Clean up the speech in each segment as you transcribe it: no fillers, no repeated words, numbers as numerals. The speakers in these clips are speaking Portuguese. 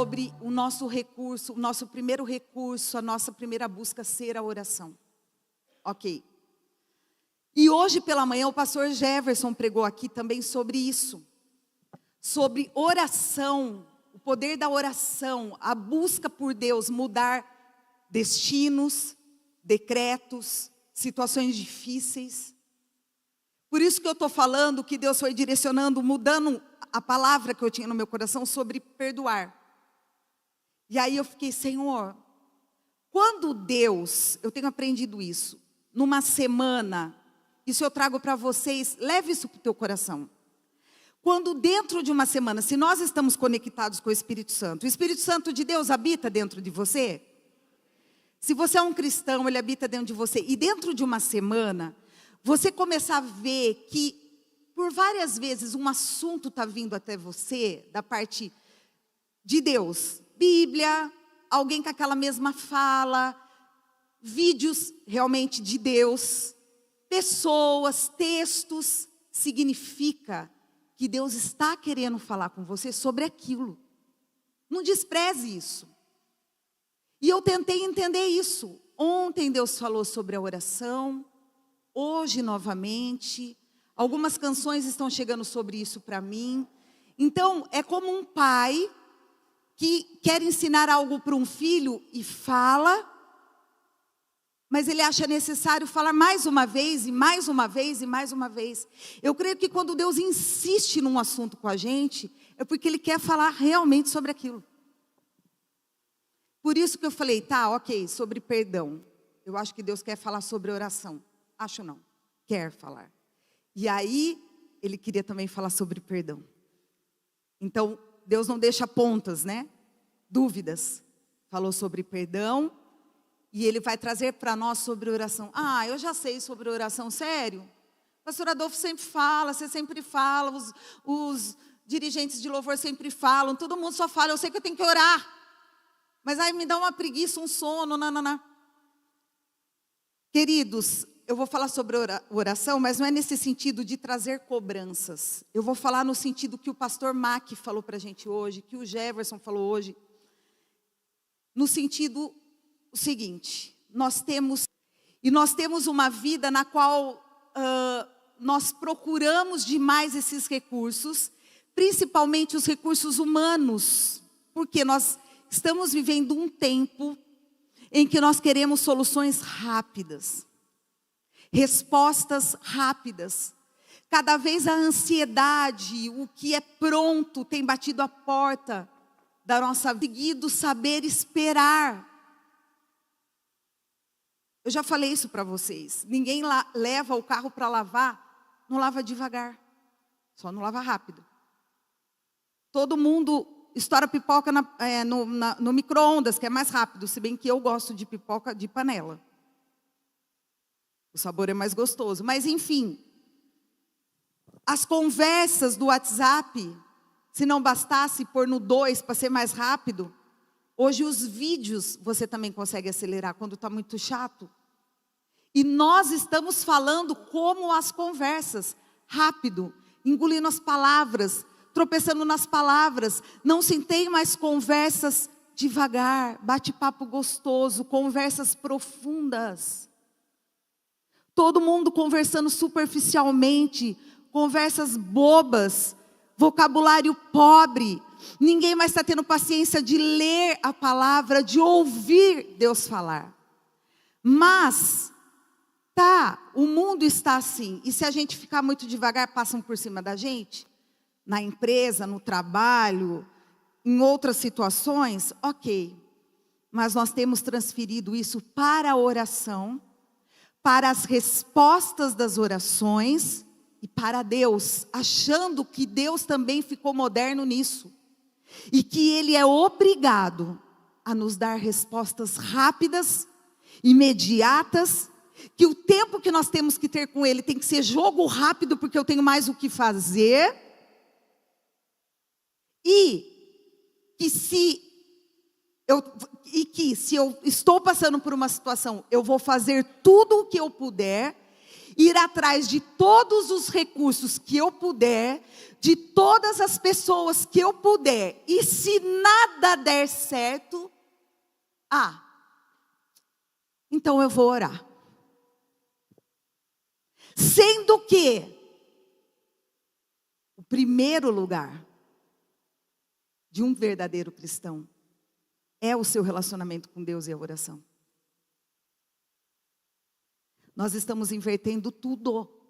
sobre o nosso recurso, o nosso primeiro recurso, a nossa primeira busca ser a oração. Ok. E hoje pela manhã o pastor Jefferson pregou aqui também sobre isso. Sobre oração, o poder da oração, a busca por Deus mudar destinos, decretos, situações difíceis. Por isso que eu estou falando que Deus foi direcionando, mudando a palavra que eu tinha no meu coração sobre perdoar. E aí eu fiquei, Senhor, quando Deus, eu tenho aprendido isso, numa semana, isso eu trago para vocês, leve isso para o teu coração. Quando dentro de uma semana, se nós estamos conectados com o Espírito Santo de Deus habita dentro de você? Se você é um cristão, ele habita dentro de você. E dentro de uma semana, você começar a ver que, por várias vezes, um assunto está vindo até você, da parte de Deus. Bíblia, alguém com aquela mesma fala, vídeos realmente de Deus, pessoas, textos, significa que Deus está querendo falar com você sobre aquilo. Não despreze isso. E eu tentei entender isso. Ontem Deus falou sobre a oração, hoje novamente. Algumas canções estão chegando sobre isso para mim. Então, é como um pai que quer ensinar algo para um filho e fala, mas ele acha necessário falar mais uma vez, e mais uma vez, e mais uma vez. Eu creio que quando Deus insiste num assunto com a gente, é porque Ele quer falar realmente sobre aquilo. Por isso que eu falei, tá, ok, sobre perdão. Eu acho que Deus quer falar sobre oração. Acho não, quer falar. E aí, Ele queria também falar sobre perdão. Então, Deus não deixa pontas, né? Dúvidas. Falou sobre perdão. E Ele vai trazer para nós sobre oração. Ah, eu já sei sobre oração, sério? O pastor Adolfo sempre fala, você sempre fala, os dirigentes de louvor sempre falam, todo mundo só fala, eu sei que eu tenho que orar. Mas aí me dá uma preguiça, um sono, nanana. Queridos, eu vou falar sobre oração, mas não é nesse sentido de trazer cobranças. Eu vou falar no sentido que o pastor Mac falou para a gente hoje, que o Jefferson falou hoje. No sentido o seguinte, nós temos uma vida na qual nós procuramos demais esses recursos, principalmente os recursos humanos, porque nós estamos vivendo um tempo em que nós queremos soluções rápidas, respostas rápidas. Cada vez a ansiedade, o que é pronto, tem batido a porta da nossa vida, conseguido saber esperar. Eu já falei isso para vocês. Ninguém leva o carro para lavar, não lava devagar. Só não lava rápido. Todo mundo estoura pipoca no micro-ondas, que é mais rápido. Se bem que eu gosto de pipoca de panela. O sabor é mais gostoso. Mas enfim, as conversas do WhatsApp, se não bastasse pôr no 2 para ser mais rápido, hoje os vídeos você também consegue acelerar quando está muito chato. E nós estamos falando como as conversas, rápido, engolindo as palavras, tropeçando nas palavras. Não se tem mais conversas devagar, bate-papo gostoso, conversas profundas. Todo mundo conversando superficialmente, conversas bobas, vocabulário pobre. Ninguém mais está tendo paciência de ler a palavra, de ouvir Deus falar. Mas, o mundo está assim. E se a gente ficar muito devagar, passam por cima da gente? Na empresa, no trabalho, em outras situações? Ok. Mas nós temos transferido isso para a oração, para as respostas das orações e para Deus, achando que Deus também ficou moderno nisso. E que Ele é obrigado a nos dar respostas rápidas, imediatas, que o tempo que nós temos que ter com Ele tem que ser jogo rápido, porque eu tenho mais o que fazer. E que se eu estou passando por uma situação, eu vou fazer tudo o que eu puder. ir atrás de todos os recursos que eu puder, de todas as pessoas que eu puder, e se nada der certo, então eu vou orar. Sendo que o primeiro lugar de um verdadeiro cristão é o seu relacionamento com Deus e a oração. Nós estamos invertendo tudo.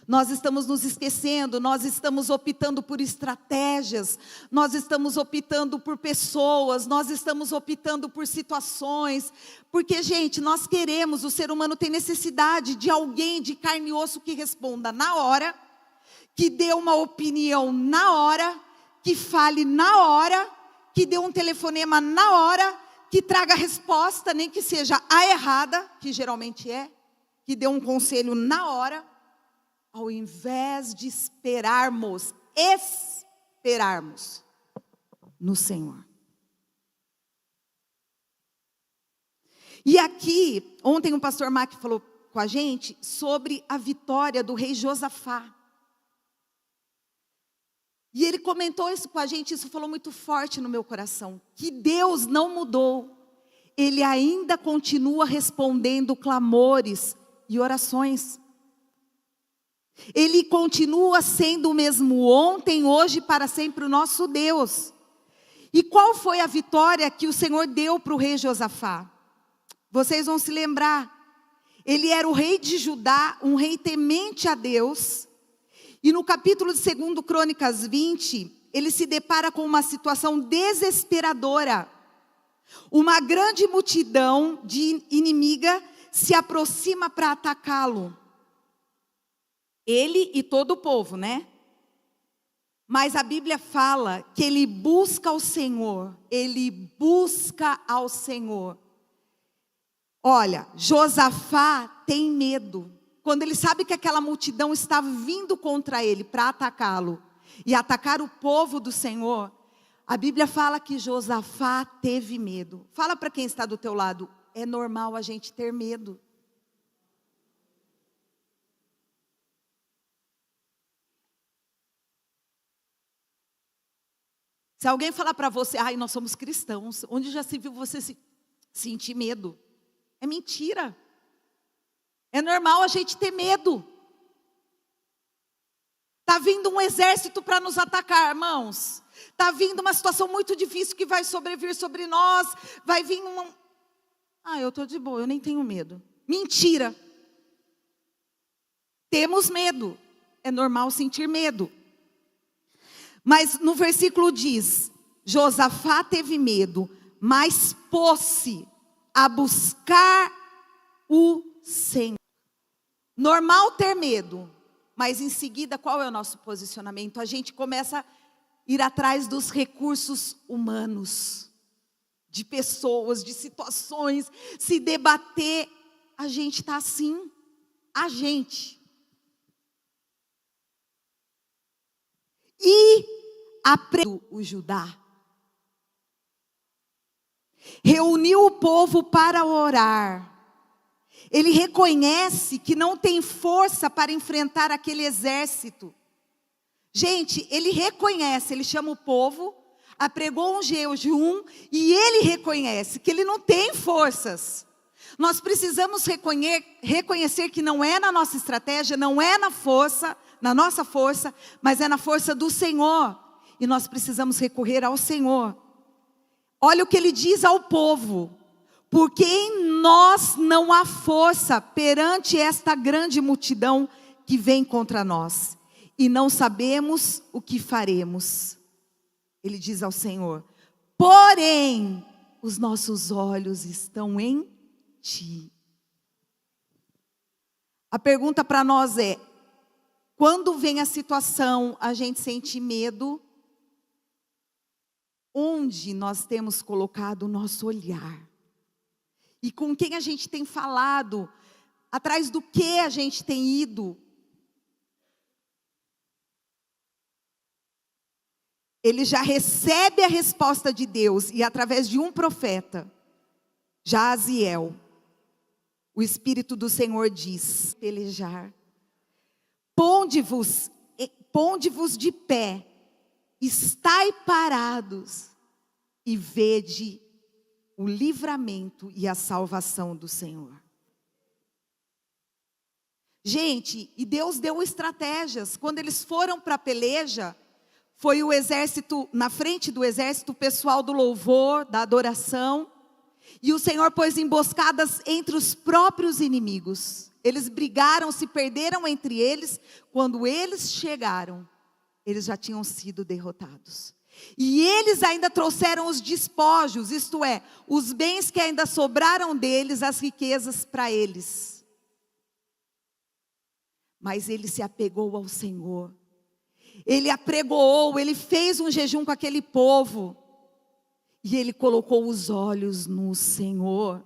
Nós estamos nos esquecendo, nós estamos optando por estratégias, nós estamos optando por pessoas, nós estamos optando por situações, porque, gente, nós queremos, o ser humano tem necessidade de alguém de carne e osso que responda na hora, que dê uma opinião na hora, que fale na hora, que dê um telefonema na hora, que traga a resposta, nem que seja a errada, que geralmente é, que dê um conselho na hora, ao invés de esperarmos no Senhor. E aqui, ontem o pastor Mac falou com a gente sobre a vitória do rei Josafá. E ele comentou isso com a gente, isso falou muito forte no meu coração, que Deus não mudou, Ele ainda continua respondendo clamores e orações. Ele continua sendo o mesmo ontem, hoje e para sempre o nosso Deus. E qual foi a vitória que o Senhor deu para o rei Josafá? Vocês vão se lembrar, ele era o rei de Judá, um rei temente a Deus. E no capítulo de 2 Crônicas 20, ele se depara com uma situação desesperadora. Uma grande multidão de inimiga se aproxima para atacá-lo. Ele e todo o povo, né? Mas a Bíblia fala que ele busca ao Senhor. Ele busca ao Senhor. Olha, Josafá tem medo. Quando ele sabe que aquela multidão está vindo contra ele para atacá-lo e atacar o povo do Senhor, a Bíblia fala que Josafá teve medo. Fala para quem está do teu lado, é normal a gente ter medo. Se alguém falar para você, nós somos cristãos, onde já se viu você sentir medo? É mentira. É normal a gente ter medo. Está vindo um exército para nos atacar, irmãos. Está vindo uma situação muito difícil que vai sobrevir sobre nós. Vai vir eu estou de boa, eu nem tenho medo. Mentira. Temos medo. É normal sentir medo. Mas no versículo diz, Josafá teve medo, mas pôs-se a buscar o Senhor. Normal ter medo, mas em seguida qual é o nosso posicionamento? A gente começa a ir atrás dos recursos humanos, de pessoas, de situações, se debater. A gente está assim, E aprendeu o Judá. Reuniu o povo para orar. Ele reconhece que não tem força para enfrentar aquele exército. Gente, ele reconhece, ele chama o povo, apregou um jejum e ele reconhece que ele não tem forças. Nós precisamos reconhecer que não é na nossa estratégia, não é na nossa força, mas é na força do Senhor. E nós precisamos recorrer ao Senhor. Olha o que ele diz ao povo. Porque em nós não há força perante esta grande multidão que vem contra nós. E não sabemos o que faremos. Ele diz ao Senhor. Porém, os nossos olhos estão em Ti. A pergunta para nós é, quando vem a situação, a gente sente medo, onde nós temos colocado o nosso olhar? E com quem a gente tem falado? Atrás do que a gente tem ido? Ele já recebe a resposta de Deus, e através de um profeta, Jaziel. O Espírito do Senhor diz: pelejar. Ponde-vos de pé, estai parados e vede o livramento e a salvação do Senhor. Gente, e Deus deu estratégias. Quando eles foram para a peleja, foi o exército, na frente do exército, o pessoal do louvor, da adoração. E o Senhor pôs emboscadas entre os próprios inimigos. Eles brigaram, se perderam entre eles. Quando eles chegaram, eles já tinham sido derrotados. E eles ainda trouxeram os despojos, isto é, os bens que ainda sobraram deles, as riquezas para eles. Mas ele se apegou ao Senhor. Ele apregoou, ele fez um jejum com aquele povo. E ele colocou os olhos no Senhor.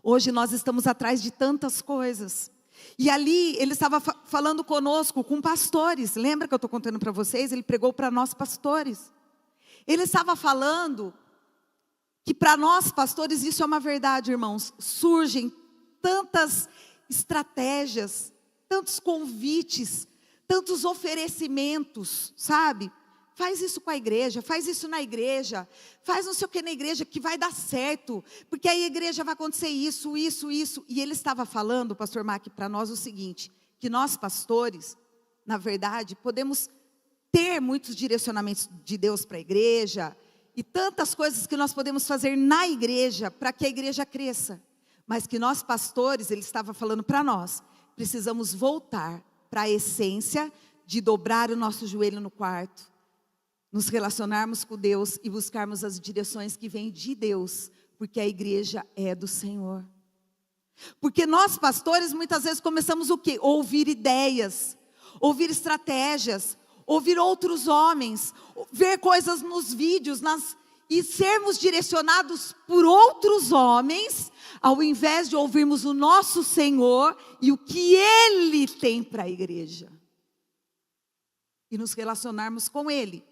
Hoje nós estamos atrás de tantas coisas. E ali ele estava falando conosco, com pastores. Lembra que eu estou contando para vocês? Ele pregou para nós pastores. Ele estava falando que para nós pastores isso é uma verdade, irmãos. Surgem tantas estratégias, tantos convites, tantos oferecimentos, sabe? Faz isso com a igreja, faz isso na igreja, faz não sei o que na igreja que vai dar certo, porque aí a igreja vai acontecer isso. E ele estava falando, pastor Mac, para nós o seguinte, que nós pastores, na verdade, podemos ter muitos direcionamentos de Deus para a igreja, e tantas coisas que nós podemos fazer na igreja, para que a igreja cresça, mas que nós pastores, ele estava falando para nós, precisamos voltar para a essência de dobrar o nosso joelho no quarto, nos relacionarmos com Deus e buscarmos as direções que vêm de Deus, porque a igreja é do Senhor. Porque nós pastores muitas vezes começamos o quê? Ouvir ideias, ouvir estratégias, ouvir outros homens, ver coisas nos vídeos, e sermos direcionados por outros homens, ao invés de ouvirmos o nosso Senhor e o que Ele tem para a igreja. E nos relacionarmos com Ele.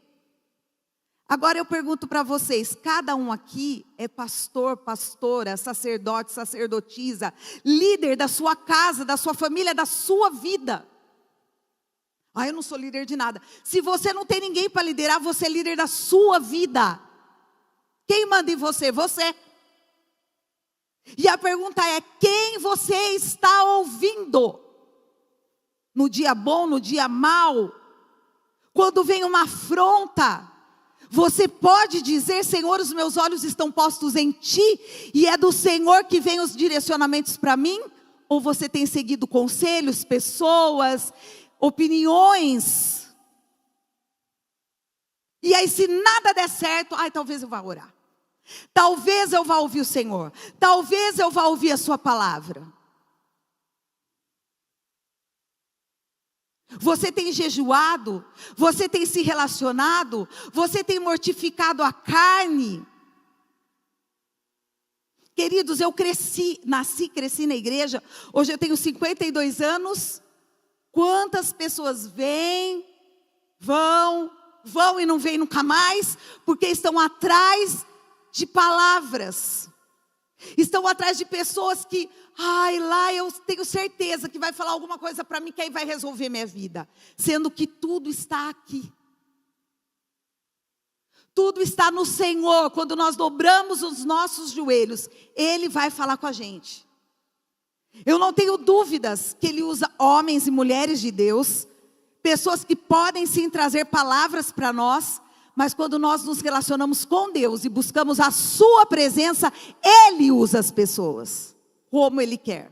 Agora eu pergunto para vocês, cada um aqui é pastor, pastora, sacerdote, sacerdotisa, líder da sua casa, da sua família, da sua vida. Eu não sou líder de nada. Se você não tem ninguém para liderar, você é líder da sua vida. Quem manda em você? Você. E a pergunta é, quem você está ouvindo? No dia bom, no dia mau? Quando vem uma afronta, você pode dizer, Senhor, os meus olhos estão postos em Ti, e é do Senhor que vem os direcionamentos para mim? Ou você tem seguido conselhos, pessoas, opiniões? E aí se nada der certo, talvez eu vá orar. Talvez eu vá ouvir o Senhor. Talvez eu vá ouvir a sua palavra. Você tem jejuado? Você tem se relacionado? Você tem mortificado a carne? Queridos, eu cresci na igreja. Hoje eu tenho 52 anos. Quantas pessoas vêm, vão e não vêm nunca mais, porque estão atrás de palavras, estão atrás de pessoas que, lá eu tenho certeza que vai falar alguma coisa para mim que aí vai resolver minha vida, sendo que tudo está aqui, tudo está no Senhor. Quando nós dobramos os nossos joelhos, Ele vai falar com a gente. Eu não tenho dúvidas que Ele usa homens e mulheres de Deus, pessoas que podem sim trazer palavras para nós, mas quando nós nos relacionamos com Deus e buscamos a sua presença, Ele usa as pessoas como Ele quer.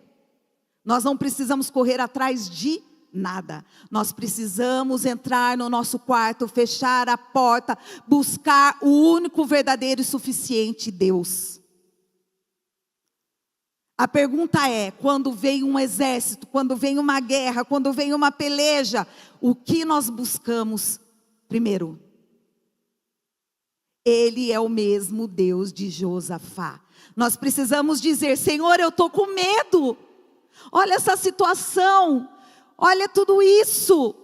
Nós não precisamos correr atrás de nada. Nós precisamos entrar no nosso quarto, fechar a porta, buscar o único verdadeiro e suficiente Deus. A pergunta é, quando vem um exército, quando vem uma guerra, quando vem uma peleja, o que nós buscamos primeiro? Ele é o mesmo Deus de Josafá. Nós precisamos dizer, Senhor, eu estou com medo. Olha essa situação. Olha tudo isso.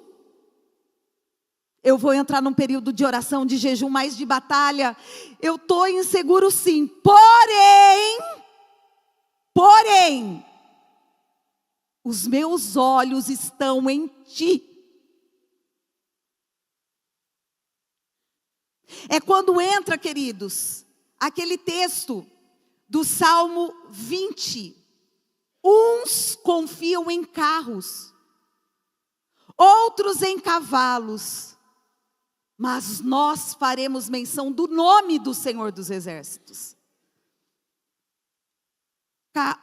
Eu vou entrar num período de oração, de jejum, mais de batalha. Eu estou inseguro sim. Porém, Porém, os meus olhos estão em ti. É quando entra, queridos, aquele texto do Salmo 20. Uns confiam em carros, outros em cavalos, mas nós faremos menção do nome do Senhor dos Exércitos.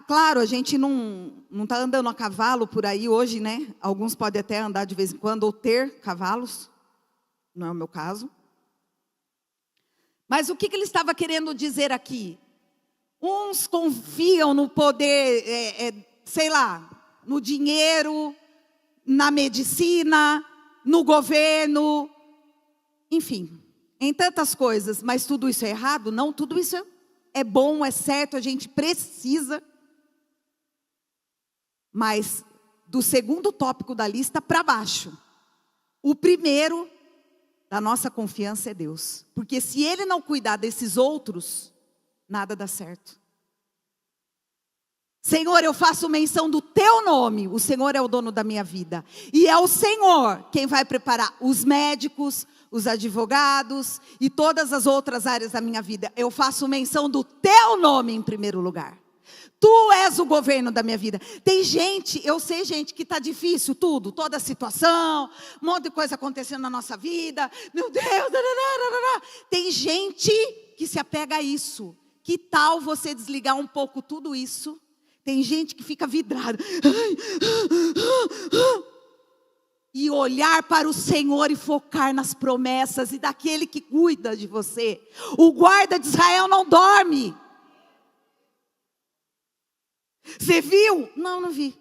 Claro, a gente não está andando a cavalo por aí hoje, né? Alguns podem até andar de vez em quando ou ter cavalos, não é o meu caso. Mas o que ele estava querendo dizer aqui? Uns confiam no poder, sei lá, no dinheiro, na medicina, no governo, enfim, em tantas coisas. Mas tudo isso é errado? Não, tudo isso é bom, é certo, a gente precisa. Mas do segundo tópico da lista para baixo, o primeiro da nossa confiança é Deus. Porque se Ele não cuidar desses outros, nada dá certo. Senhor, eu faço menção do teu nome. O Senhor é o dono da minha vida. E é o Senhor quem vai preparar os médicos, os advogados e todas as outras áreas da minha vida. Eu faço menção do teu nome em primeiro lugar. Tu és o governo da minha vida. Tem gente, eu sei gente que está difícil tudo, toda a situação, um monte de coisa acontecendo na nossa vida. Meu Deus, tem gente que se apega a isso. Que tal você desligar um pouco tudo isso? Tem gente que fica vidrada. E olhar para o Senhor e focar nas promessas e daquele que cuida de você. O guarda de Israel não dorme. Você viu? Não, não vi.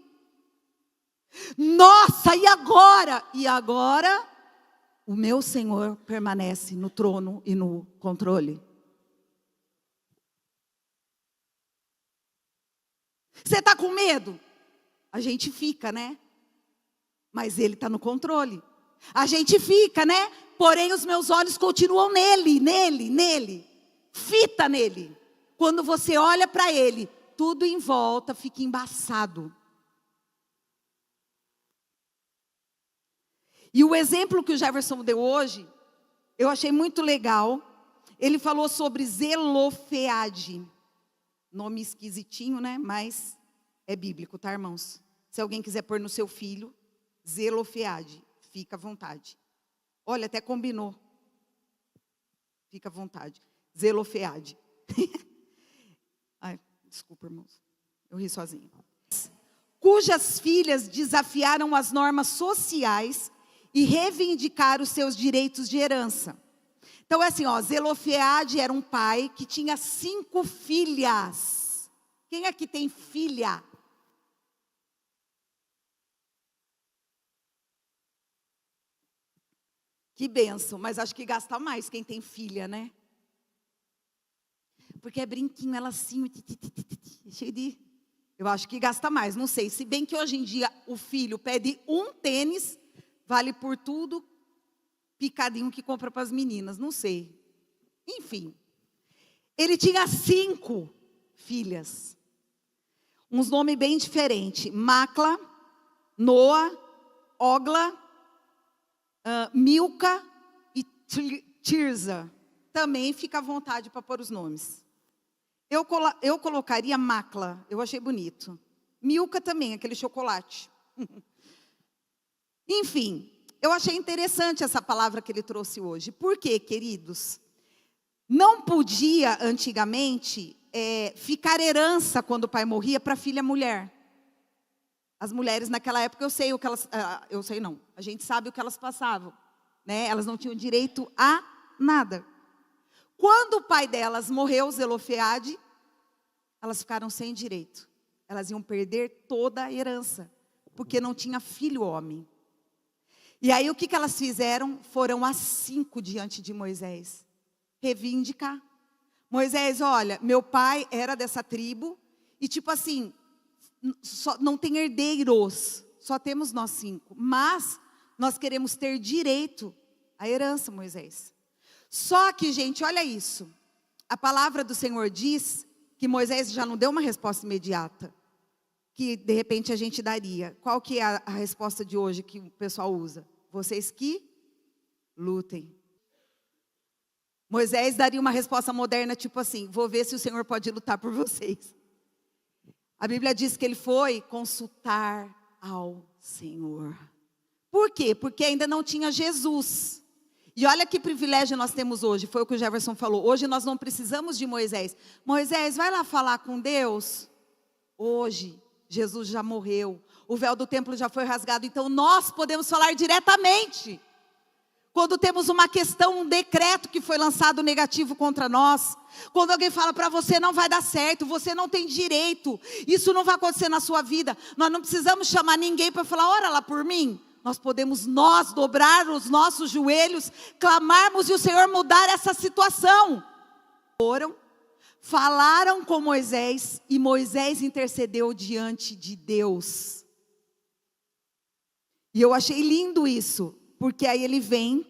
Nossa, e agora? E agora, o meu Senhor permanece no trono e no controle. Você está com medo? A gente fica, né? Mas Ele está no controle. A gente fica, né? Porém os meus olhos continuam nele. Fita nele. Quando você olha para Ele, tudo em volta fica embaçado. E o exemplo que o Jefferson deu hoje, eu achei muito legal. Ele falou sobre Zelofeade. Nome esquisitinho, né? Mas é bíblico, tá, irmãos? Se alguém quiser pôr no seu filho, Zelofeade, fica à vontade. Olha, até combinou. Fica à vontade. Zelofeade. Ai, desculpa, irmãos. Eu ri sozinho. Cujas filhas desafiaram as normas sociais e reivindicaram os seus direitos de herança. Então é assim, ó, Zelofeade era um pai que tinha 5 filhas. Quem aqui tem filha? Que bênção, mas acho que gasta mais quem tem filha, né? Porque é brinquinho, ela assim, cheio de... Eu acho que gasta mais, não sei. Se bem que hoje em dia o filho pede um tênis, vale por tudo, picadinho que compra para as meninas, não sei. Enfim, ele tinha 5 filhas. Uns nomes bem diferentes. Macla, Noa, Ogla, Milca e Tirza. Também fica à vontade para pôr os nomes. Eu colocaria Macla, eu achei bonito. Milca também, aquele chocolate. Enfim, eu achei interessante essa palavra que ele trouxe hoje. Por quê, queridos? Não podia, antigamente, ficar herança quando o pai morria para a filha mulher. As mulheres naquela época, eu sei o que elas... eu sei não, a gente sabe o que elas passavam. Né? Elas não tinham direito a nada. Quando o pai delas morreu, Zelofeade, elas ficaram sem direito. Elas iam perder toda a herança, porque não tinha filho homem. E aí o que elas fizeram? Foram as 5 diante de Moisés. Reivindicar. Moisés, olha, meu pai era dessa tribo, e tipo assim, não tem herdeiros, só temos nós 5. Mas nós queremos ter direito à herança, Moisés. Só que, gente, olha isso. A palavra do Senhor diz que Moisés já não deu uma resposta imediata, que de repente a gente daria. Qual que é a resposta de hoje que o pessoal usa? Vocês que lutem. Moisés daria uma resposta moderna, tipo assim: vou ver se o Senhor pode lutar por vocês. A Bíblia diz que ele foi consultar ao Senhor. Por quê? Porque ainda não tinha Jesus. E olha que privilégio nós temos hoje, foi o que o Jefferson falou. Hoje nós não precisamos de Moisés. Moisés, vai lá falar com Deus. Hoje, Jesus já morreu. O véu do templo já foi rasgado. Então nós podemos falar diretamente. Quando temos uma questão, um decreto que foi lançado negativo contra nós. Quando alguém fala para você, não vai dar certo, você não tem direito, isso não vai acontecer na sua vida. Nós não precisamos chamar ninguém para falar, ora lá por mim. Nós podemos dobrar os nossos joelhos, clamarmos e o Senhor mudar essa situação. Foram, falaram com Moisés e Moisés intercedeu diante de Deus. E eu achei lindo isso. Porque aí ele vem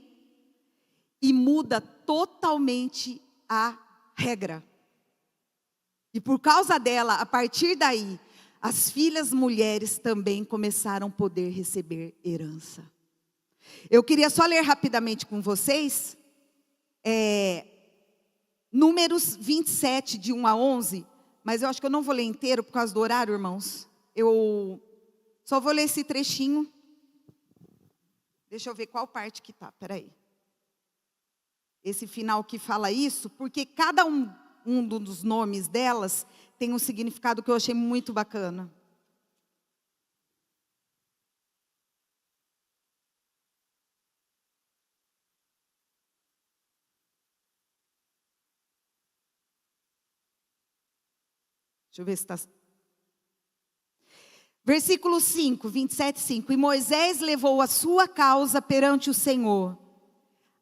e muda totalmente a regra. E por causa dela, a partir daí, as filhas mulheres também começaram a poder receber herança. Eu queria só ler rapidamente com vocês, Números 27, de 1 a 11, mas eu acho que eu não vou ler inteiro por causa do horário, irmãos. Eu só vou ler esse trechinho. Deixa eu ver qual parte que está, peraí. Esse final que fala isso, porque cada um dos nomes delas tem um significado que eu achei muito bacana. Deixa eu ver se está... Versículo 5, 27, 5. E Moisés levou a sua causa perante o Senhor.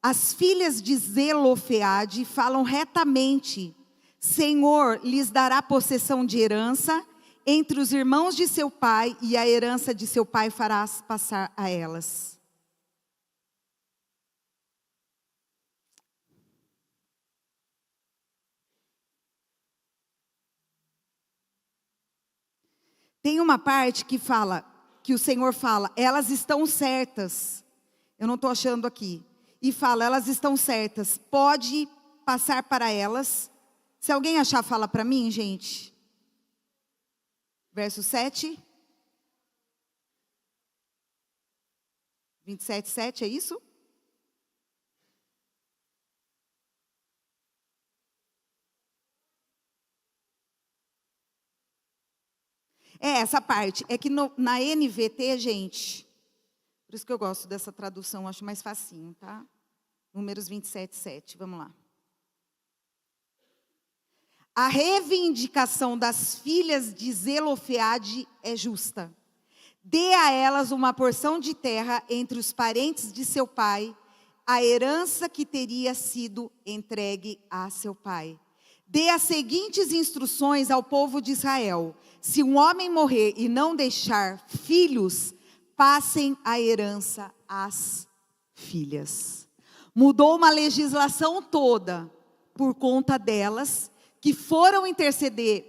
As filhas de Zelofeade falam retamente. Senhor lhes dará possessão de herança entre os irmãos de seu pai, e a herança de seu pai farás passar a elas. Tem uma parte que fala, que o Senhor fala, elas estão certas. Eu não estou achando aqui. E fala, elas estão certas. Pode passar para elas. Se alguém achar, fala para mim, gente. Verso 7. 27, 7, é isso? É essa parte, é que na NVT, gente, por isso que eu gosto dessa tradução, acho mais facinho, tá? Números 27, 7, vamos lá. A reivindicação das filhas de Zelofeade é justa. Dê a elas uma porção de terra entre os parentes de seu pai, a herança que teria sido entregue a seu pai. Dê as seguintes instruções ao povo de Israel: se um homem morrer e não deixar filhos, passem a herança às filhas. Mudou uma legislação toda por conta delas, que foram interceder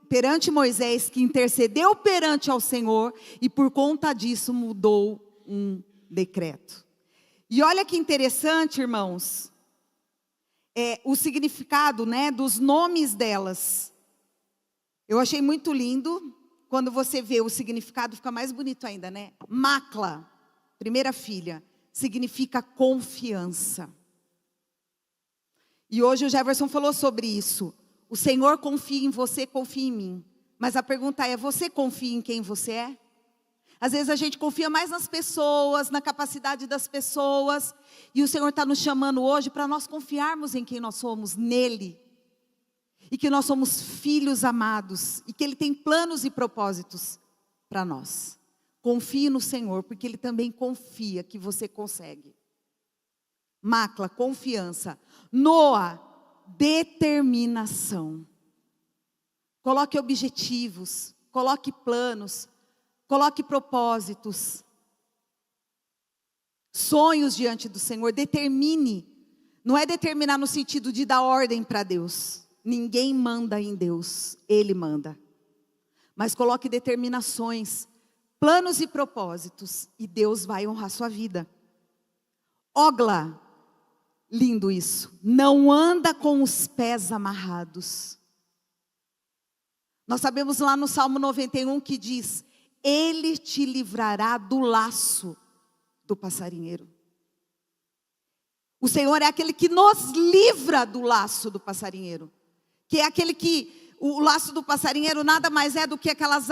perante Moisés, que intercedeu perante ao Senhor, e por conta disso mudou um decreto. E olha que interessante, irmãos, o significado, né, dos nomes delas. Eu achei muito lindo. Quando você vê o significado, fica mais bonito ainda, né? Macla, primeira filha, significa confiança. E hoje o Jefferson falou sobre isso. O Senhor confia em você, confia em mim. Mas a pergunta é, você confia em quem você é? Às vezes a gente confia mais nas pessoas, na capacidade das pessoas. E o Senhor está nos chamando hoje para nós confiarmos em quem nós somos, nele. E que nós somos filhos amados. E que Ele tem planos e propósitos para nós. Confie no Senhor, porque Ele também confia que você consegue. Macla, confiança. Noa, determinação. Coloque objetivos, coloque planos, coloque propósitos. Sonhos diante do Senhor, determine. Não é determinar no sentido de dar ordem para Deus. ninguém manda em Deus, Ele manda. Mas coloque determinações, planos e propósitos, e Deus vai honrar sua vida. Ogla, lindo isso, não anda com os pés amarrados. Nós sabemos lá no Salmo 91 que diz: Ele te livrará do laço do passarinheiro. O Senhor é aquele que nos livra do laço do passarinheiro. Que é aquele que, o laço do passarinheiro nada mais é do que aquelas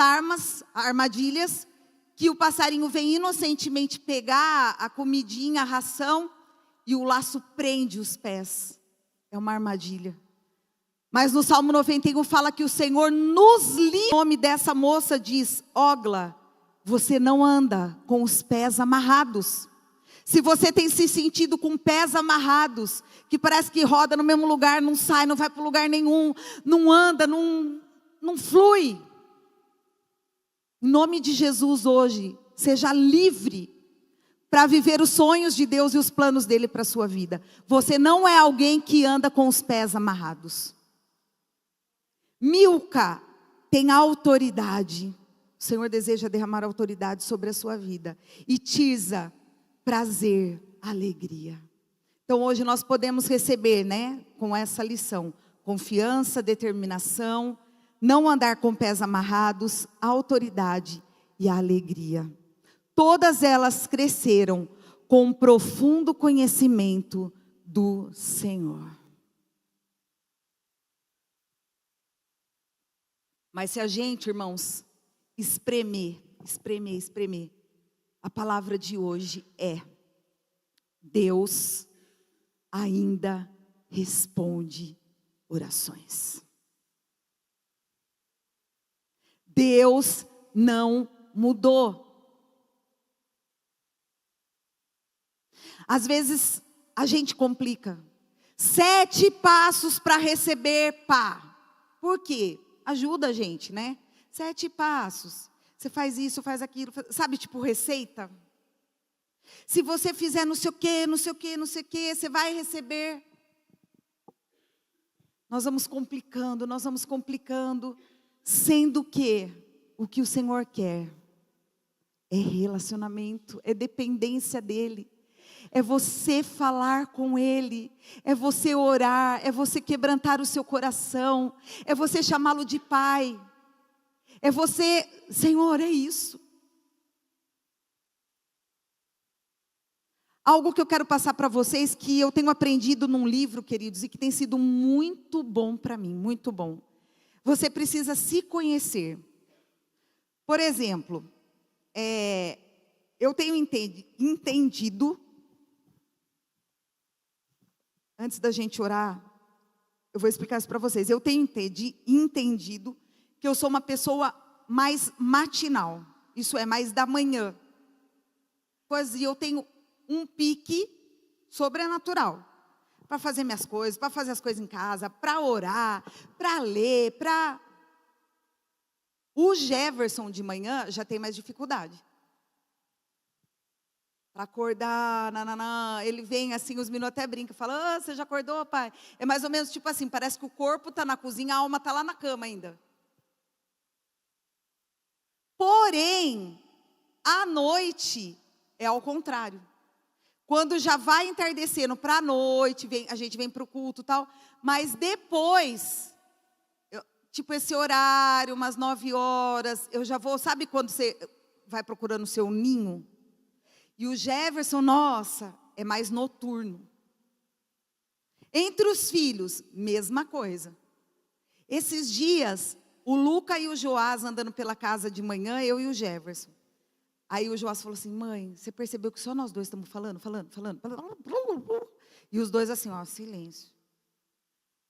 armadilhas, que o passarinho vem inocentemente pegar a comidinha, a ração, e o laço prende os pés. É uma armadilha. Mas no Salmo 91 fala que o Senhor nos livra. O nome dessa moça diz: Ogla, você não anda com os pés amarrados. Se você tem se sentido com pés amarrados, que parece que roda no mesmo lugar, não sai, não vai para lugar nenhum, não anda, não flui. Em nome de Jesus hoje, seja livre para viver os sonhos de Deus e os planos dele para a sua vida. Você não é alguém que anda com os pés amarrados. Milca tem autoridade. O Senhor deseja derramar autoridade sobre a sua vida. E Tirza, prazer, alegria. Então hoje nós podemos receber, com essa lição, confiança, determinação, não andar com pés amarrados, a autoridade e a alegria. Todas elas cresceram com um profundo conhecimento do Senhor. Mas se a gente, irmãos, espremer, a palavra de hoje é: Deus ainda responde orações. Deus não mudou. Às vezes a gente complica. 7 passos para receber pá. Por quê? Ajuda a gente, 7 passos. Você faz isso, faz aquilo, sabe, tipo receita? Se você fizer não sei o quê, você vai receber. Nós vamos complicando, sendo que o que o Senhor quer é relacionamento, é dependência dEle. É você falar com Ele, é você orar, é você quebrantar o seu coração, é você chamá-lo de Pai. É você, Senhor, é isso. Algo que eu quero passar para vocês, que eu tenho aprendido num livro, queridos, e que tem sido muito bom para mim, muito bom. Você precisa se conhecer. Por exemplo, eu tenho entendido, antes da gente orar, eu vou explicar isso para vocês. Eu tenho entendido que eu sou uma pessoa mais matinal. Isso é, mais da manhã. E eu tenho um pique sobrenatural. Para fazer minhas coisas, para fazer as coisas em casa, para orar, para ler, para... O Jefferson de manhã já tem mais dificuldade. Para acordar, ele vem assim, os meninos até brincam, falam: você já acordou, pai? É mais ou menos tipo assim, parece que o corpo está na cozinha, a alma está lá na cama ainda. Porém, à noite é ao contrário. Quando já vai entardecendo para a noite, a gente vem para o culto e tal, mas depois, tipo esse horário, umas 9 horas, eu já vou, sabe quando você vai procurando o seu ninho? E o Jefferson, nossa, é mais noturno. Entre os filhos, mesma coisa. Esses dias, o Luca e o Joás andando pela casa de manhã, eu e o Jefferson. Aí o Joás falou assim: mãe, você percebeu que só nós dois estamos falando? E os dois assim, silêncio.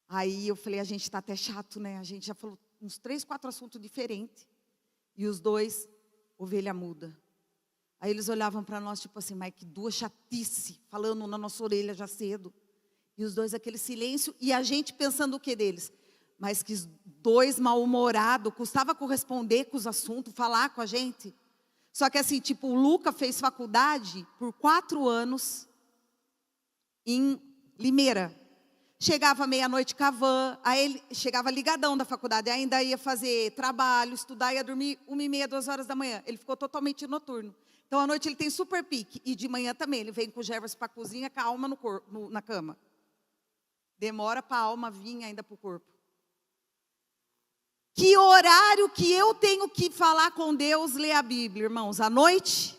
Aí eu falei: a gente está até chato, A gente já falou uns 3, 4 assuntos diferentes. E os dois, ovelha muda. Aí eles olhavam para nós, tipo assim: mas que 2 chatice, falando na nossa orelha já cedo. E os dois, aquele silêncio, e a gente pensando o que deles? Mas que 2 mal-humorados, custava corresponder com os assuntos, falar com a gente. Só que assim, tipo, o Luca fez faculdade por 4 anos em Limeira. chegava meia-noite com a van, aí ele chegava ligadão da faculdade, ainda ia fazer trabalho, estudar, ia dormir 1h30, 2 horas da manhã. Ele ficou totalmente noturno. Então, à noite ele tem super pique, e de manhã também. Ele vem com o Jefferson para a cozinha, com a alma na cama. Demora para a alma vir ainda para o corpo. Que horário que eu tenho que falar com Deus, ler a Bíblia, irmãos? À noite?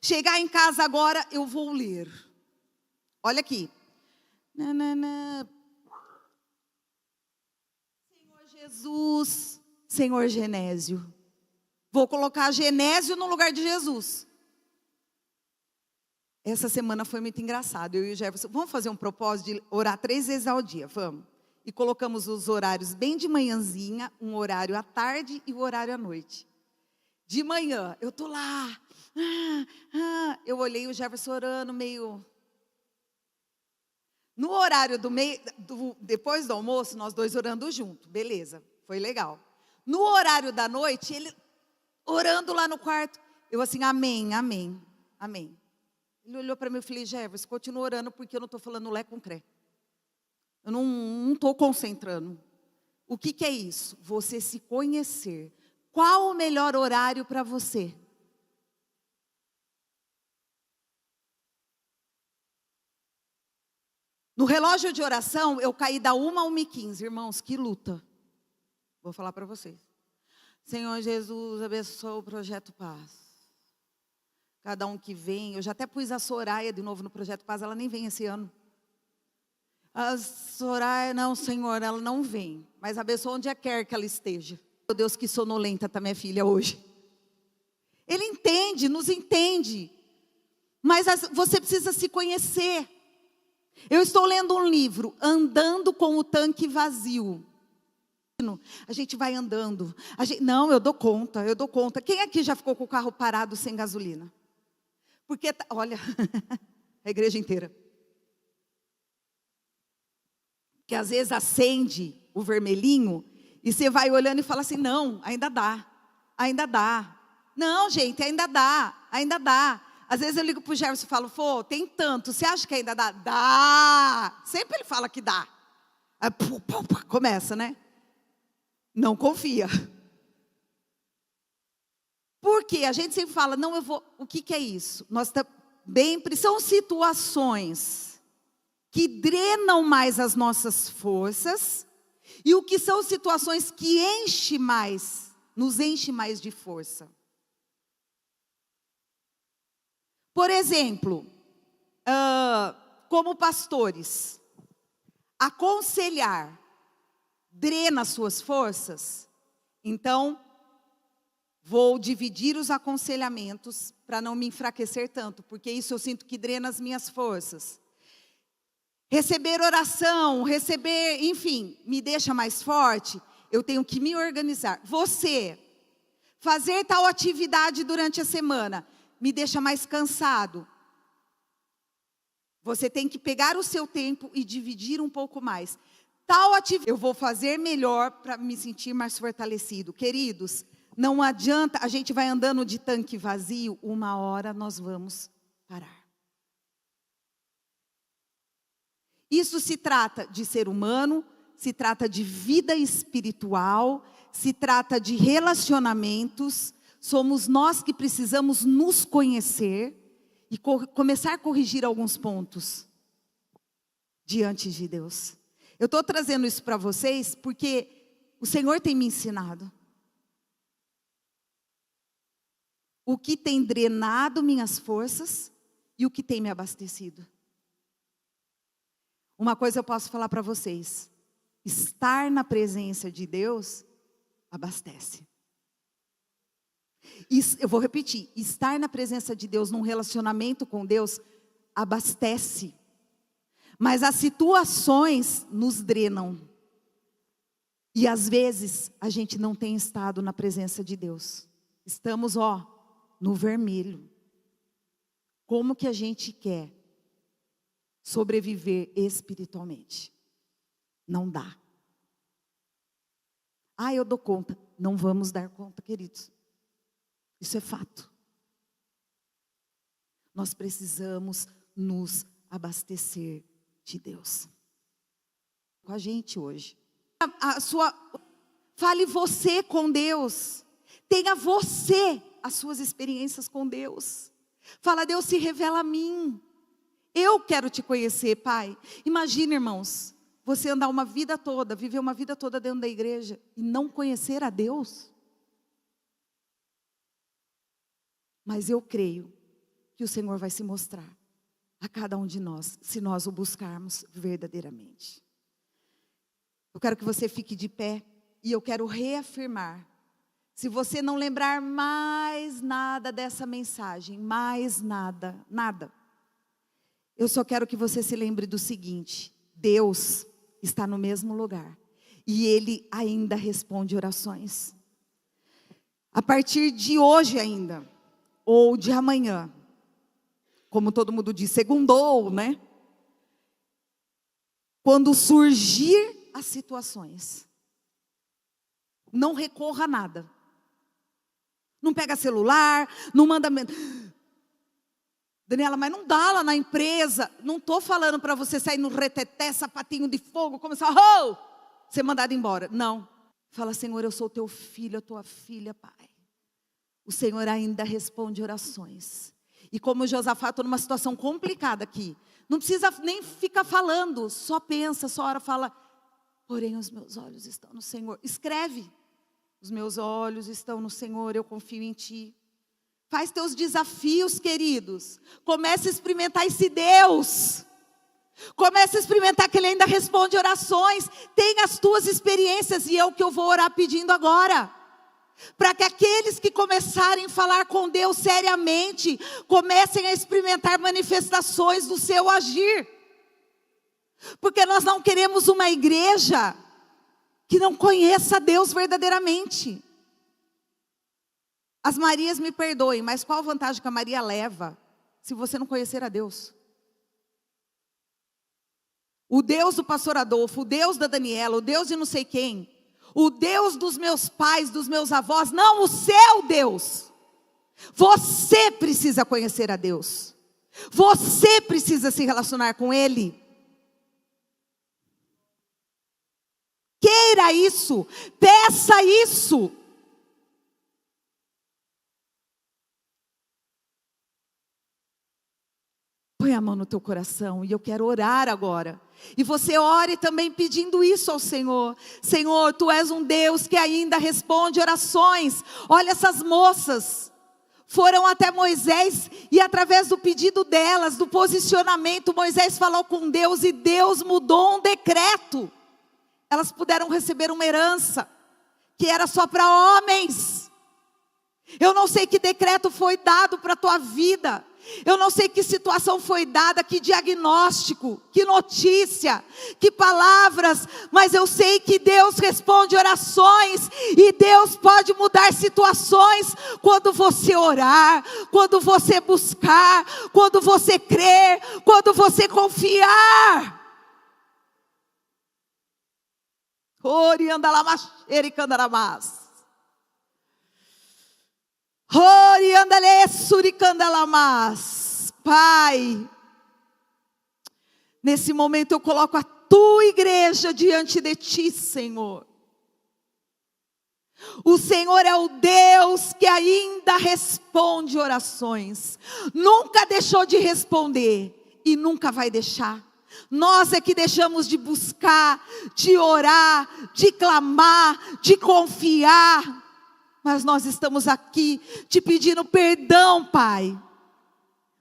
Chegar em casa agora, eu vou ler. Olha aqui. Senhor Jesus, Senhor Genésio. Vou colocar Genésio no lugar de Jesus. Essa semana foi muito engraçado. Eu e o Jefferson, vamos fazer um propósito de orar 3 vezes ao dia, vamos. E colocamos os horários bem de manhãzinha, um horário à tarde e o horário à noite. De manhã, eu tô lá. Eu olhei o Jefferson orando meio... No horário depois do almoço, nós dois orando junto, beleza, foi legal. No horário da noite, ele orando lá no quarto, eu assim, amém, amém, amém. Ele olhou para mim e falei, Jefferson, continua orando porque eu não estou falando lé com cré. Eu não estou concentrando. O que é isso? Você se conhecer. Qual o melhor horário para você? No relógio de oração, eu caí da 1 a 1h15. Irmãos, que luta. Vou falar para vocês. Senhor Jesus, abençoa o Projeto Paz. Cada um que vem. Eu já até pus a Soraya de novo no Projeto Paz. Ela nem vem esse ano. A Soraya, não, Senhor, ela não vem. Mas abençoa onde quer que ela esteja. Meu Deus, que sonolenta está minha filha hoje. Ele entende, nos entende. Mas você precisa se conhecer. Eu estou lendo um livro, Andando com o Tanque Vazio. A gente vai andando. Não, eu dou conta, eu dou conta. Quem aqui já ficou com o carro parado sem gasolina? Porque, olha, a igreja inteira. Que às vezes acende o vermelhinho e você vai olhando e fala assim, não, ainda dá, ainda dá. Não, gente, ainda dá, ainda dá. Às vezes eu ligo para o Jefferson e falo, pô, tem tanto, você acha que ainda dá? Dá! Sempre ele fala que dá. Aí, começa, né? Não confia. Porque a gente sempre fala, não, eu vou... O que é isso? Nós também são situações que drenam mais as nossas forças e o que são situações que enchem mais, nos enchem mais de força. Por exemplo, como pastores, aconselhar drena as suas forças, então vou dividir os aconselhamentos para não me enfraquecer tanto, porque isso eu sinto que drena as minhas forças. Receber oração, enfim, me deixa mais forte, eu tenho que me organizar. Você, fazer tal atividade durante a semana, me deixa mais cansado. Você tem que pegar o seu tempo e dividir um pouco mais. Tal atividade eu vou fazer melhor para me sentir mais fortalecido. Queridos, não adianta, a gente vai andando de tanque vazio, uma hora nós vamos parar. Isso se trata de ser humano, se trata de vida espiritual, se trata de relacionamentos. Somos nós que precisamos nos conhecer e começar a corrigir alguns pontos diante de Deus. Eu estou trazendo isso para vocês porque o Senhor tem me ensinado. O que tem drenado minhas forças e o que tem me abastecido. Uma coisa eu posso falar para vocês. Estar na presença de Deus abastece. Eu vou repetir, estar na presença de Deus, num relacionamento com Deus, abastece. Mas as situações nos drenam. E às vezes, a gente não tem estado na presença de Deus. Estamos, no vermelho. Como que a gente quer sobreviver espiritualmente? Não dá. Eu dou conta. Não vamos dar conta, queridos. Isso é fato. Nós precisamos nos abastecer de Deus. com a gente hoje. Fale você com Deus. Tenha você as suas experiências com Deus. Fala, Deus, se revela a mim. Eu quero te conhecer, Pai. Imagina, irmãos, você andar uma vida toda, viver uma vida toda dentro da igreja e não conhecer a Deus. Mas eu creio que o Senhor vai se mostrar a cada um de nós, se nós o buscarmos verdadeiramente. Eu quero que você fique de pé e eu quero reafirmar. Se você não lembrar mais nada dessa mensagem, mais nada, nada. Eu só quero que você se lembre do seguinte: Deus está no mesmo lugar e Ele ainda responde orações. A partir de hoje ainda, ou de amanhã, como todo mundo diz, segundou, né? Quando surgir as situações, não recorra a nada. Não pega celular, não manda... Daniela, mas não dá lá na empresa. Não estou falando para você sair no reteté, sapatinho de fogo, começar ser mandado embora. Não. Fala, Senhor, eu sou teu filho, a tua filha, Pai. O Senhor ainda responde orações. E como Josafá, estou numa situação complicada aqui. Não precisa nem ficar falando, só pensa, só ora, fala. Porém, os meus olhos estão no Senhor. Escreve. Os meus olhos estão no Senhor, eu confio em Ti. Faz teus desafios, queridos. Comece a experimentar esse Deus. Comece a experimentar que Ele ainda responde orações. Tenha as tuas experiências e é o que eu vou orar pedindo agora. Para que aqueles que começarem a falar com Deus seriamente, comecem a experimentar manifestações do seu agir. Porque nós não queremos uma igreja que não conheça Deus verdadeiramente. As Marias me perdoem, mas qual a vantagem que a Maria leva se você não conhecer a Deus? O Deus do pastor Adolfo, o Deus da Daniela, o Deus de não sei quem, o Deus dos meus pais, dos meus avós, não, o seu Deus. Você precisa conhecer a Deus. Você precisa se relacionar com Ele. Queira isso, peça isso. Põe a mão no teu coração e eu quero orar agora. E você ore também pedindo isso ao Senhor. Senhor, Tu és um Deus que ainda responde orações. Olha, essas moças foram até Moisés e através do pedido delas, do posicionamento, Moisés falou com Deus e Deus mudou um decreto. Elas puderam receber uma herança que era só para homens. Eu não sei que decreto foi dado para a tua vida. Eu não sei que situação foi dada, que diagnóstico, que notícia, que palavras. Mas eu sei que Deus responde orações. E Deus pode mudar situações quando você orar, quando você buscar, quando você crer, quando você confiar. Oriandalamas, ericandalamas. Oriandale, suricandalamas. Pai, nesse momento eu coloco a tua igreja diante de ti, Senhor. O Senhor é o Deus que ainda responde orações. Nunca deixou de responder e nunca vai deixar. Nós é que deixamos de buscar, de orar, de clamar, de confiar. Mas nós estamos aqui te pedindo perdão, Pai.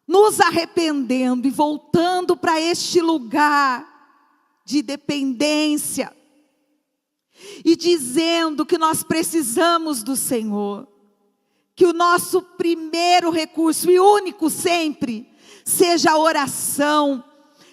Nos arrependendo e voltando para este lugar de dependência. E dizendo que nós precisamos do Senhor. Que o nosso primeiro recurso e único sempre seja a oração.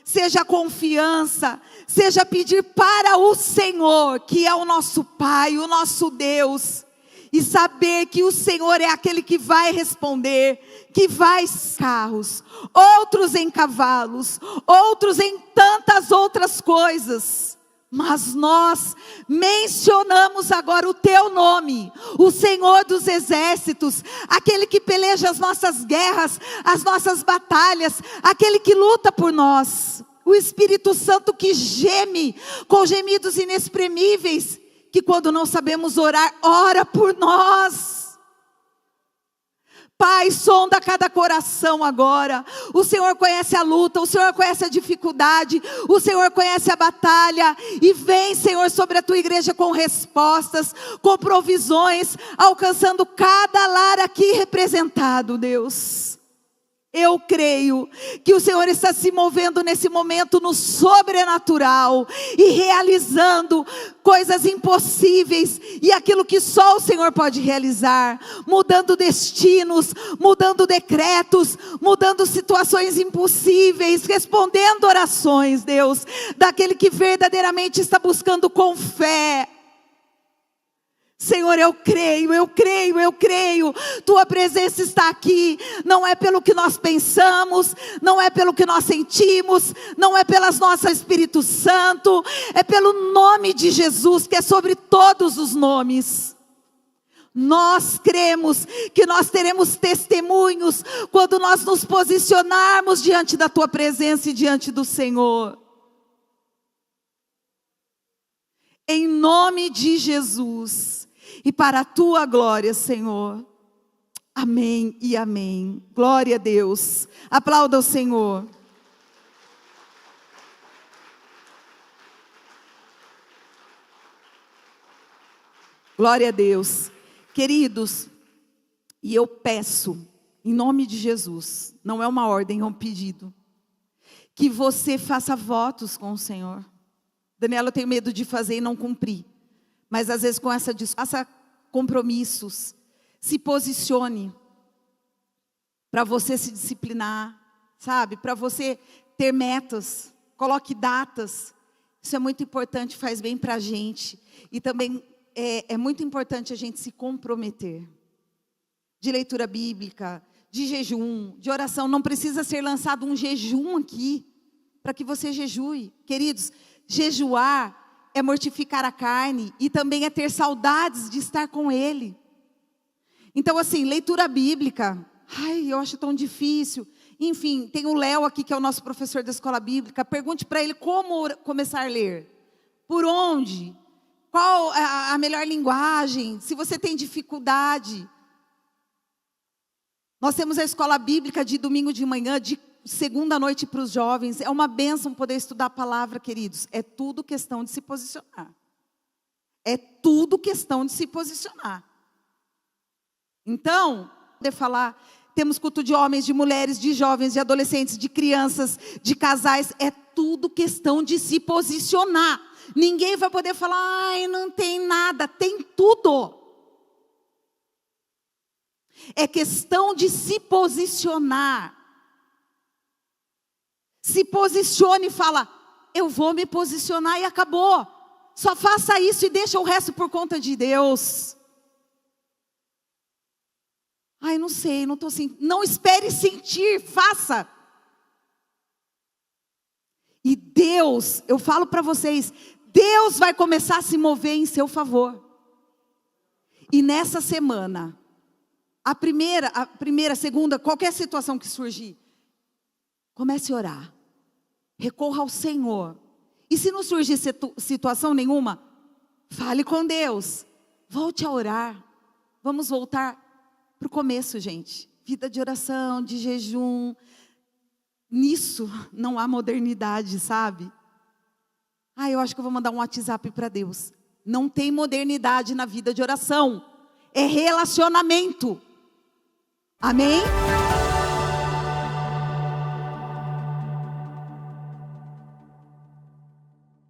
Seja a confiança, seja pedir para o Senhor, que é o nosso Pai, o nosso Deus, e saber que o Senhor é aquele que vai responder, que vai em carros, outros em cavalos, outros em tantas outras coisas. Mas nós mencionamos agora o teu nome, o Senhor dos exércitos, aquele que peleja as nossas guerras, as nossas batalhas, aquele que luta por nós. O Espírito Santo que geme com gemidos inexprimíveis, que quando não sabemos orar, ora por nós. Pai, sonda cada coração agora. O Senhor conhece a luta, o Senhor conhece a dificuldade, o Senhor conhece a batalha. E vem, Senhor, sobre a tua igreja com respostas, com provisões, alcançando cada lar aqui representado, Deus. Eu creio que o Senhor está se movendo nesse momento no sobrenatural e realizando coisas impossíveis e aquilo que só o Senhor pode realizar, mudando destinos, mudando decretos, mudando situações impossíveis, respondendo orações, Deus, daquele que verdadeiramente está buscando com fé. Senhor, eu creio, eu creio, eu creio, tua presença está aqui, não é pelo que nós pensamos, não é pelo que nós sentimos, não é pelas nossas Espírito Santo, é pelo nome de Jesus, que é sobre todos os nomes. Nós cremos que nós teremos testemunhos, quando nós nos posicionarmos diante da tua presença e diante do Senhor. Em nome de Jesus. E para a tua glória, Senhor. Amém e amém. Glória a Deus. Aplauda o Senhor. Glória a Deus. Queridos, e eu peço, em nome de Jesus, não é uma ordem, é um pedido, que você faça votos com o Senhor. Daniela, eu tenho medo de fazer e não cumprir. Mas às vezes com faça compromissos, se posicione, para você se disciplinar, sabe? Para você ter metas, coloque datas, isso é muito importante, faz bem para a gente. E também é muito importante a gente se comprometer, de leitura bíblica, de jejum, de oração. Não precisa ser lançado um jejum aqui, para que você jejue. Queridos, jejuar é mortificar a carne e também é ter saudades de estar com Ele. Então assim, leitura bíblica, eu acho tão difícil. Enfim, tem o Léo aqui que é o nosso professor da escola bíblica. Pergunte para ele como começar a ler. Por onde? Qual a melhor linguagem? Se você tem dificuldade. Nós temos a escola bíblica de domingo de manhã, de segunda noite para os jovens. É uma bênção poder estudar a palavra, queridos. É tudo questão de se posicionar. É tudo questão de se posicionar. Então, poder falar, temos culto de homens, de mulheres, de jovens, de adolescentes, de crianças, de casais. É tudo questão de se posicionar. Ninguém vai poder falar, não tem nada. Tem tudo. É questão de se posicionar. Se posicione e fala, eu vou me posicionar e acabou. Só faça isso e deixa o resto por conta de Deus. Não sei, não estou sentindo. Não espere sentir, faça. E Deus, eu falo para vocês, Deus vai começar a se mover em seu favor. E nessa semana, a primeira, segunda, qualquer situação que surgir, comece a orar. Recorra ao Senhor. E se não surgir situação nenhuma, fale com Deus. Volte a orar. Vamos voltar para o começo, gente. Vida de oração, de jejum. Nisso não há modernidade, sabe? Eu acho que eu vou mandar um WhatsApp para Deus. Não tem modernidade na vida de oração. É relacionamento. Amém?